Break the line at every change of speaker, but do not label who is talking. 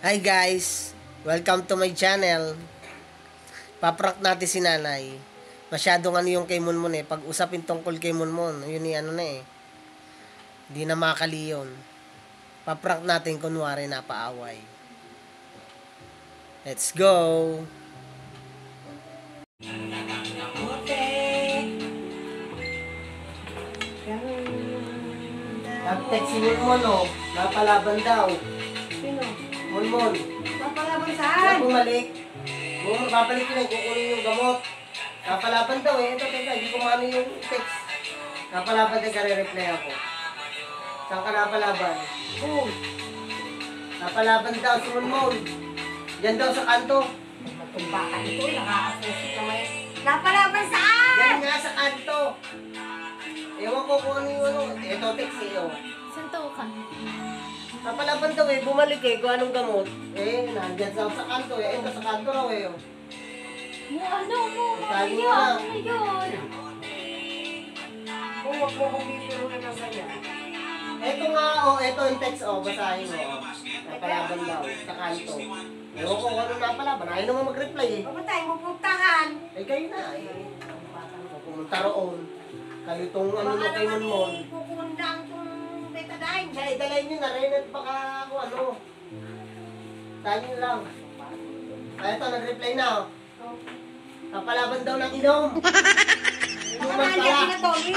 Hi guys! Welcome to my channel. Paprank natin si nanay. Masyadong ano yung kay Monmon eh. Pag usapin tungkol kay Monmon, yun ano na eh. Di na makali yun. Paprank natin kunwari napaaway. Let's go! Nag-text si Monmon oh. Napalaban daw.
Sino?
Monmon.
Napalaban
Kaya
saan?
bumalik. Babalik yun, kukunin yung gamot. Kapalaban daw eh. Ito, teka, hindi ko maano yung text. Kapalaban din, kare-reply ako. Saan ka napalaban?
Oo.
Napalaban daw si Monmon. Diyan daw sa kanto.
Matumbakan ito, nakakasusik naman. Napalaban saan?
Diyan nga sa kanto. Ewan ko kung ano yung ano. Ito, text eh. Oh.
Saan to ka?
Napalaban daw eh. Bumalik eh. Kung anong gamot. Eh, nandyan daw sa kanto eh. Ito sa kanto raw eh. Oh.
Ano mo?
Tali
Ano
mo na.
yun? Ano yun?
Kung wag mo kong bibiro na lang sa'yo.
Ito nga, oh, ito yung text, oh, basahin mo. Oh. Napalaban daw, sa kanto. Ewan ko kung ano napalaban. Ayaw naman mag-reply eh.
Baka tayo pupuntahan.
Eh, kayo na eh. Pumunta roon. Kayo itong ano
Baka
na kay
naman
Monmon.
kukundang itong betadine.
Siya, idalay nyo na rin at baka ako ano. Tayo nyo lang. Ay, ito, nag-reply na, oh. Napalaban daw ng inom.
Baka nandiyan sila, Tommy.